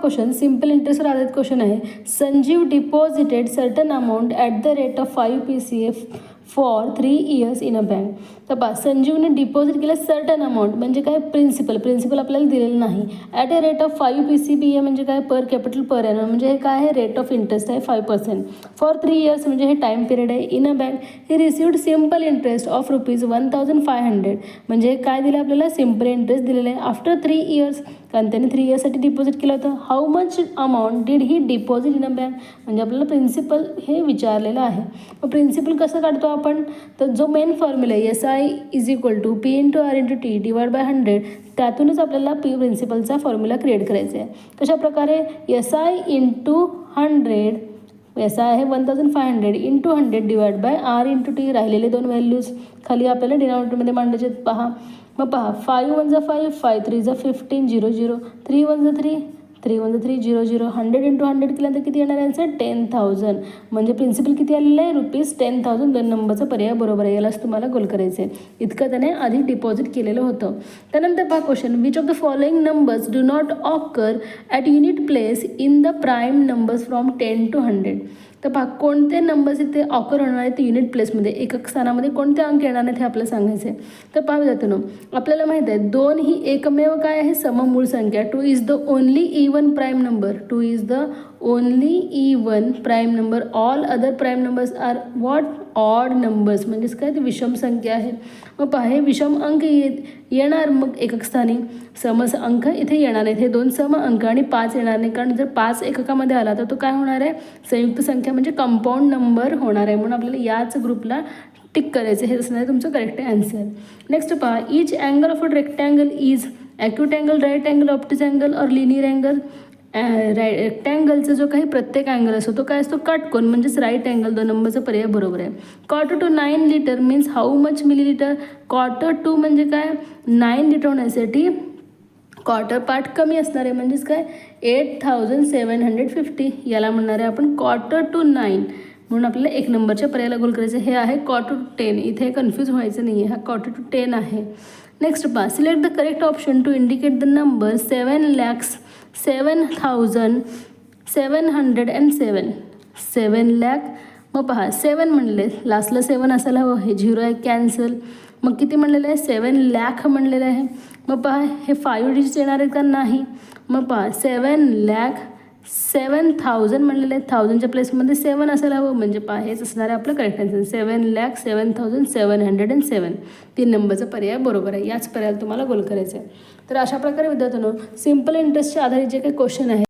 Question simple इंटरेस्टवर आधारित question आहे. Sanjeev deposited certain amount at the rate of 5 PCF for 3 years in a bank. तर पहा, संजीवने deposit केलं certain amount म्हणजे काय, प्रिन्सिपल आपल्याला दिलेलं नाही. At a rate of 5 PCBA म्हणजे काय, पर कॅपिटल पर ॲनम म्हणजे हे काय आहे, रेट ऑफ इंटरेस्ट आहे 5%. फॉर 3 years म्हणजे हे टाईम पिरियड आहे. इन अ बँक हे रिसिव्ड सिम्पल इंटरेस्ट ऑफ ₹1500 म्हणजे काय दिलं आपल्याला, सिम्पल इंटरेस्ट दिलेलं आहे आफ्टर 3 years, कारण त्यांनी 3 yearsसाठी डिपॉझिट केलं होतं. How much amount did he deposit in a bank म्हणजे आपल्याला प्रिन्सिपल हे विचारलेलं आहे. मग प्रिन्सिपल कसं काढतो आपण, तर जो मेन फॉर्म्युला आहे SI = P/R/T /100 त्यातूनच आपल्याला प्रिन्सिपलचा फॉर्म्युला क्रिएट करायचा आहे. कशा प्रकारे, SI × 100, SI आहे 1500 × 100 /R/T राहिलेले दोन व्हॅल्यूज खाली आपल्याला डिनॉमिनेटरमध्ये मांडायचे आहेत. पहा, मग पहा, 5 × 1 = 5, 5 × 3 = 15, 0 0, 3 × 1 = 3, 3 × 3 0 0, 100 × 100 केल्यानंतर किती येणार आहे, 10,000 म्हणजे प्रिन्सिपल किती आलेलं आहे, ₹10,000. 2 नंबरचा पर्याय बरोबर आहे. यालाच तुम्हाला गोल करायचं आहे. इतकं त्याने आधी डिपॉझिट केलेलं होतं. त्यानंतर पहा question, which of the following numbers do not occur at unit place in the prime numbers from 10 to 100. तर पहा, कोणते नंबर्स इथे ऑकर होणार आहेत युनिट प्लेसमध्ये, एकक स्थानामध्ये कोणते अंक येणार नाहीत हे आपल्याला सांगायचं आहे. तर पाहू जातं ना, आपल्याला माहीत आहे 2 ही एकमेव काय आहे, सममूळ संख्या. 2 is the only even prime number. 2 is the only even prime number. All other prime numbers are what, odd numbers म्हणजेच काय, ते विषम संख्या आहे. मग पहा, हे विषम अंक येणार मग एकक स्थानी, सम अंक इथे येणार नाहीत. हे 2 सम अंक आणि 5 येणार नाही, कारण जर 5 एककामध्ये आला तर तो काय होणार आहे, संयुक्त संख्या म्हणजे कंपाऊंड नंबर होणार आहे. म्हणून आपल्याला याच ग्रुपला टिक करायचं. हे असणार आहे तुमचं करेक्ट आन्सर. नेक्स्ट पहा, each angle of a rectangle is acute angle, right angle, obtuse angle और लिनियर अँगल. रेक्टँगलचा जो काही प्रत्येक अँगल असतो तो काय असतो, काटकोन म्हणजेच राईट अँगल. 2 नंबरचा पर्याय बरोबर आहे. Quarter to 9 litre means how much millilitre. Quarter to म्हणजे काय, 9 लिटर होण्यासाठी क्वार्टर पार्ट कमी असणार आहे म्हणजेच काय, 8750 याला म्हणणार आहे आपण क्वार्टर टू 9. म्हणून आपल्याला 1 नंबरच्या पर्यायाला गोल करायचं. हे आहे क्वार्टर टू 10. इथे कन्फ्यूज व्हायचं नाही आहे, हा क्वार्टर टू 10 आहे. नेक्स्ट पहा, select the correct option to indicate the number 7,07,707. 7 lakh. मग पहा, 7 म्हणले, लास्टला 7 असायला हवं, हे 0 आहे, कॅन्सल. मग किती म्हणलेलं आहे, 7 लाख म्हणलेलं आहे. मग पहा, हे 5 डिजिट्स येणार आहेत का, नाही. मग पहा, 7,07,000 म्हणलेलं आहे, 1000च्या प्लेसमध्ये 7 असायला हवं, म्हणजे पहा हेच असणार आहे आपलं करेक्ट आन्सर. 7,07,707. 3 नंबरचा पर्याय बरोबर आहे. याच पर्यायाला तुम्हाला गोल करायचं आहे. तर अशा प्रकारे विद्यार्थ्यांनो, सिम्पल इंटरेस्टच्या आधारित जे काही क्वेश्चन आहे